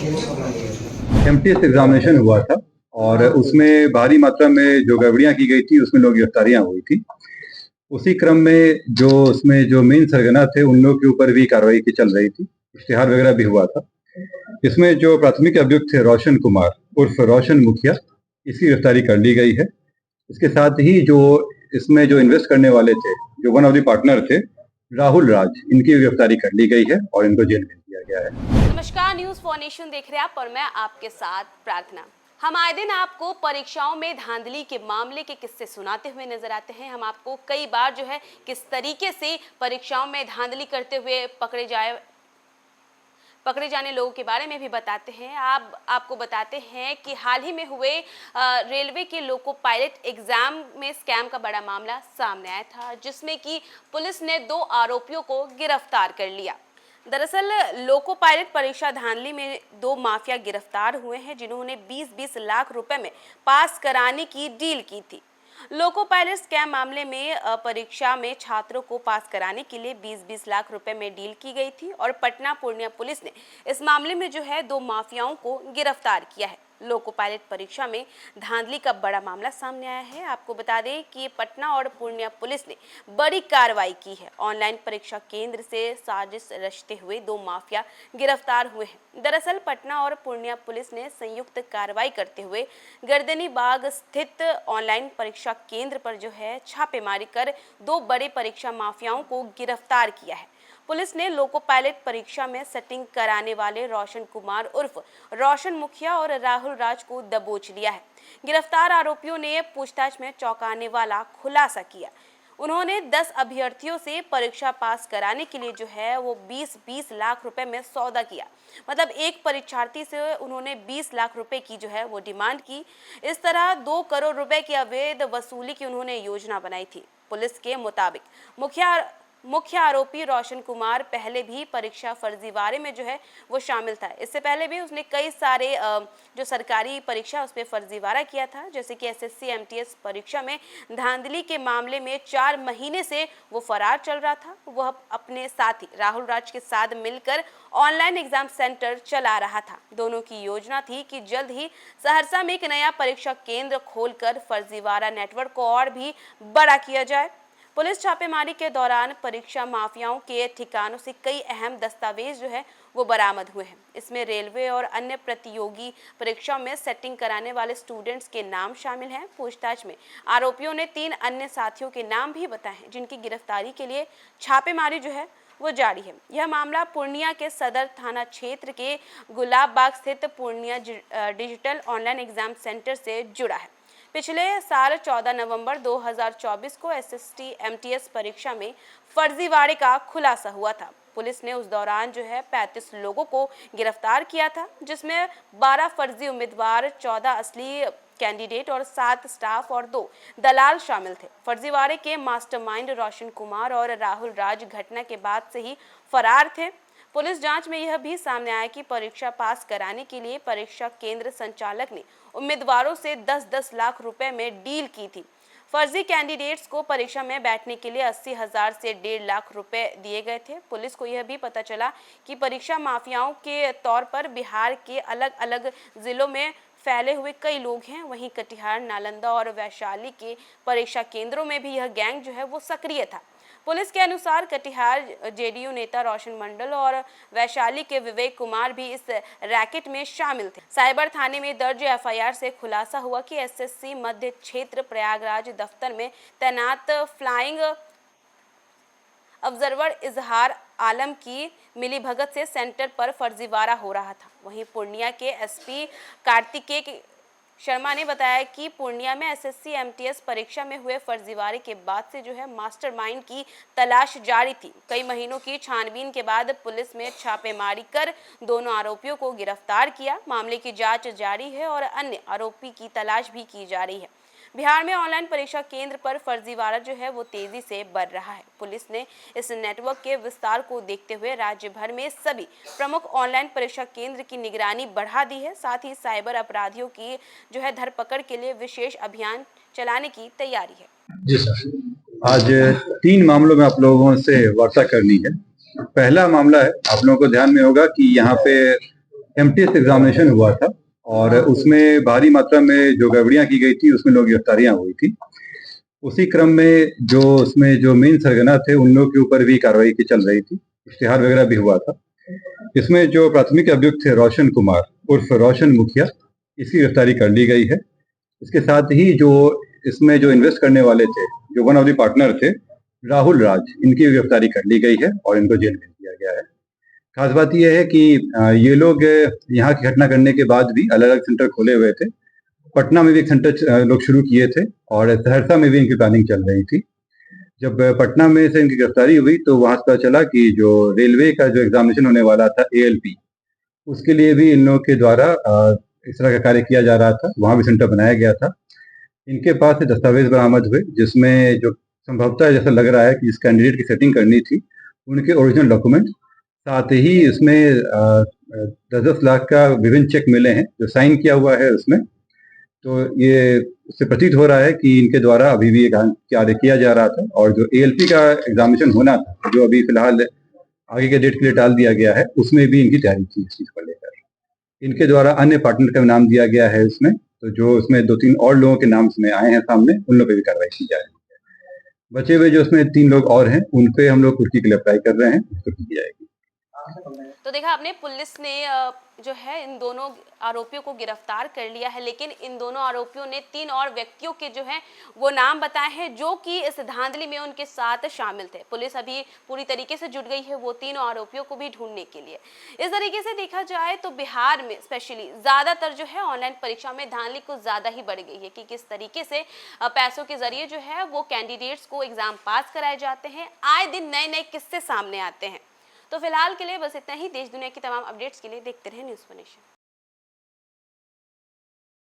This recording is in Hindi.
एमटीएस एग्जामिनेशन हुआ था और उसमें भारी मात्रा में जो गड़बड़ियां की गई थी उसमें लोग गिरफ्तारियां हुई थी। उसी क्रम में जो उसमें जो मेन सरगना थे उन लोगों के ऊपर भी कार्रवाई की चल रही थी, इश्तिहार वगैरह भी हुआ था। इसमें जो प्राथमिक अभियुक्त थे रोशन कुमार उर्फ रोशन मुखिया, इसकी गिरफ्तारी कर ली गई है। इसके साथ ही जो इसमें जो इन्वेस्ट करने वाले थे, जो वन ऑफ द पार्टनर थे राहुल राज, इनकी गिरफ्तारी कर ली गई है और इनको जेल भेज दिया गया है। नमस्कार, न्यूज फॉर नेशन देख रहे हैं आप और मैं आपके साथ प्रार्थना। हम आए दिन आपको परीक्षाओं में धांधली के मामले के किस्से सुनाते हुए नजर आते हैं। हम आपको कई बार जो है किस तरीके से परीक्षाओं में धांधली करते हुए पकड़े जाने लोगों के बारे में भी बताते हैं। आपको बताते हैं कि हाल ही में हुए रेलवे के लोको पायलट एग्जाम में स्कैम का बड़ा मामला सामने आया था, जिसमें कि पुलिस ने 2 आरोपियों को गिरफ्तार कर लिया। दरअसल लोको पायलट परीक्षा धांधली में 2 माफिया गिरफ्तार हुए हैं, जिन्होंने 20-20 लाख रुपए में पास कराने की डील की थी। लोको पायलट स्कैम मामले में परीक्षा में छात्रों को पास कराने के लिए 20-20 लाख रुपए में डील की गई थी और पटना पूर्णिया पुलिस ने इस मामले में जो है 2 माफियाओं को गिरफ्तार किया है। लोको पायलट परीक्षा में धांधली का बड़ा मामला सामने आया है। आपको बता दें कि पटना और पूर्णिया पुलिस ने बड़ी कार्रवाई की है। ऑनलाइन परीक्षा केंद्र से साजिश रचते हुए 2 माफिया गिरफ्तार हुए हैं। दरअसल पटना और पूर्णिया पुलिस ने संयुक्त कार्रवाई करते हुए गर्दनी बाग स्थित ऑनलाइन परीक्षा केंद्र पर जो है छापेमारी कर 2 बड़े परीक्षा माफियाओं को गिरफ्तार किया है। पुलिस ने लोको पायलट परीक्षा में सेटिंग कराने वाले रोशन कुमार उर्फ रोशन मुखिया और राहुल राज को दबोच लिया है। गिरफ्तार आरोपियों ने पूछताछ में चौंकाने वाला खुलासा किया। उन्होंने 10 अभ्यर्थियों से परीक्षा पास कराने के लिए जो है वो 20-20 लाख रुपए में सौदा किया। मतलब एक परीक्षार्थी से उन्होंने 20 लाख रुपए की जो है वो डिमांड की। इस तरह 2 करोड़ रुपए की अवैध वसूली की उन्होंने योजना बनाई थी। पुलिस के मुताबिक मुख्य आरोपी रोशन कुमार पहले भी परीक्षा फर्जीवाड़े में जो है वो शामिल था। इससे पहले भी उसने कई सारे जो सरकारी परीक्षा उस पर फर्जीवाड़ा किया था, जैसे कि एसएससी एमटीएस परीक्षा में धांधली के मामले में 4 महीने से वो फरार चल रहा था। वह अपने साथी राहुल राज के साथ मिलकर ऑनलाइन एग्जाम सेंटर चला रहा था। दोनों की योजना थी कि जल्द ही सहरसा में एक नया परीक्षा केंद्र खोलकर फर्जीवाड़ा नेटवर्क को और भी बड़ा किया जाए। पुलिस छापेमारी के दौरान परीक्षा माफियाओं के ठिकानों से कई अहम दस्तावेज जो है वो बरामद हुए हैं। इसमें रेलवे और अन्य प्रतियोगी परीक्षाओं में सेटिंग कराने वाले स्टूडेंट्स के नाम शामिल हैं। पूछताछ में आरोपियों ने 3 अन्य साथियों के नाम भी बताए हैं, जिनकी गिरफ्तारी के लिए छापेमारी जो है वो जारी है। यह मामला पूर्णिया के सदर थाना क्षेत्र के गुलाब बाग स्थित Purnia digital online exam centre से जुड़ा है। पिछले साल 14 नवंबर 2024 को एसएसटी एमटीएस परीक्षा में फर्जीवाड़े का खुलासा हुआ था। पुलिस ने उस दौरान जो है 35 लोगों को गिरफ्तार किया था, जिसमें 12 फर्जी उम्मीदवार, 14 असली कैंडिडेट और 7 स्टाफ और 2 दलाल शामिल थे। फर्जीवाड़े के मास्टरमाइंड रोशन कुमार और राहुल राज घटना के बाद से ही फरार थे। पुलिस जांच में यह भी सामने आया कि परीक्षा पास कराने के लिए परीक्षा केंद्र संचालक ने उम्मीदवारों से 10-10 लाख रुपए में डील की थी। फर्जी कैंडिडेट्स को परीक्षा में बैठने के लिए 80,000 से 1.5 लाख रुपए दिए गए थे। पुलिस को यह भी पता चला कि परीक्षा माफियाओं के तौर पर बिहार के अलग अलग जिलों में फैले हुए कई लोग हैं। वहीं कटिहार, नालंदा और वैशाली के परीक्षा केंद्रों में भी यह गैंग जो है वो सक्रिय था। पुलिस के अनुसार कटिहार जेडीयू नेता रोशन मंडल और वैशाली के विवेक कुमार भी इस रैकेट में शामिल थे। साइबर थाने में दर्ज एफआईआर से खुलासा हुआ कि एसएससी मध्य क्षेत्र प्रयागराज दफ्तर में तैनात फ्लाइंग ऑब्जर्वर इजहार आलम की मिलीभगत से सेंटर पर फर्जीवाड़ा हो रहा था। वहीं पूर्णिया के एसपी कार्तिकेय शर्मा ने बताया कि पूर्णिया में एसएससी एमटीएस परीक्षा में हुए फर्जीवाड़े के बाद से जो है मास्टरमाइंड की तलाश जारी थी। कई महीनों की छानबीन के बाद पुलिस में छापेमारी कर दोनों आरोपियों को गिरफ्तार किया। मामले की जांच जारी है और अन्य आरोपी की तलाश भी की जा रही है। बिहार में ऑनलाइन परीक्षा केंद्र पर फर्जीवाड़ा जो है वो तेजी से बढ़ रहा है। पुलिस ने इस नेटवर्क के विस्तार को देखते हुए राज्य भर में सभी प्रमुख ऑनलाइन परीक्षा केंद्र की निगरानी बढ़ा दी है। साथ ही साइबर अपराधियों की जो है धरपकड़ के लिए विशेष अभियान चलाने की तैयारी है। जी सर, आज 3 मामलों में आप लोगों से वार्ता करनी है। पहला मामला है, आप लोगों को ध्यान में होगा कि यहाँ पे एमटीएस एग्जामिनेशन हुआ था और उसमें भारी मात्रा में जो गड़बड़ियां की गई थी उसमें लोग गिरफ्तारियां हुई थी। उसी क्रम में जो उसमें जो मेन सरगना थे उन लोगों के ऊपर भी कार्रवाई की चल रही थी, इश्तिहार वगैरह भी हुआ था। इसमें जो प्राथमिक अभियुक्त थे रोशन कुमार उर्फ रोशन मुखिया, इसकी गिरफ्तारी कर ली गई है। इसके साथ ही जो इसमें जो इन्वेस्ट करने वाले थे, जो वन ऑफ द पार्टनर थे, राहुल राज, इनकी गिरफ्तारी कर ली गई है और इनको जेल भेज दिया गया है। खास बात यह है कि ये लोग यहाँ की घटना करने के बाद भी अलग अलग सेंटर खोले हुए थे। पटना में भी एक सेंटर लोग शुरू किए थे और सहरसा में भी इनकी प्लानिंग चल रही थी। जब पटना में से इनकी गिरफ्तारी हुई तो वहां से पता चला कि जो रेलवे का जो एग्जामिनेशन होने वाला था एएलपी, उसके लिए भी इन लोगों के द्वारा इस तरह का कार्य किया जा रहा था। वहां भी सेंटर बनाया गया था। इनके पास से दस्तावेज बरामद हुए जिसमें जो संभवतः जैसा लग रहा है कि जिस कैंडिडेट की सेटिंग करनी थी उनके ओरिजिनल डॉक्यूमेंट, साथ ही इसमें 10-10 लाख का विभिन्न चेक मिले हैं जो साइन किया हुआ है उसमें। तो ये उससे प्रतीत हो रहा है कि इनके द्वारा अभी भी ये कार्य किया जा रहा था और जो एएलपी का एग्जामिनेशन होना था, जो अभी फिलहाल आगे के डेट के लिए टाल दिया गया है, उसमें भी इनकी तैयारी थी इस चीज को लेकर। इनके द्वारा अन्य पार्टनर का नाम दिया गया है इसमें, तो जो उसमें 2-3 और लोगों के नाम इसमें आए हैं सामने, उन लोगों पर भी कार्रवाई की जा रही है। बचे हुए जो उसमें 3 लोग और हैं उन पे हम लोग कुर्की के लिए अप्लाई कर रहे हैं, उसको की जाएगी। तो देखा आपने, पुलिस ने जो है इन दोनों आरोपियों को गिरफ्तार कर लिया है, लेकिन इन दोनों आरोपियों ने 3 और व्यक्तियों के जो है वो नाम बताए हैं जो कि इस धांधली में उनके साथ शामिल थे। पुलिस अभी पूरी तरीके से जुट गई है वो तीनों आरोपियों को भी ढूंढने के लिए। इस तरीके से देखा जाए तो बिहार में स्पेशली ज़्यादातर जो है ऑनलाइन परीक्षा में धांधली कुछ ज़्यादा ही बढ़ गई है कि किस तरीके से पैसों के जरिए जो है वो कैंडिडेट्स को एग्जाम पास कराए जाते हैं। आए दिन नए नए किस्से सामने आते हैं। तो फिलहाल के लिए बस इतना ही। देश दुनिया की तमाम अपडेट्स के लिए देखते रहें न्यूज़ 1 नेशन।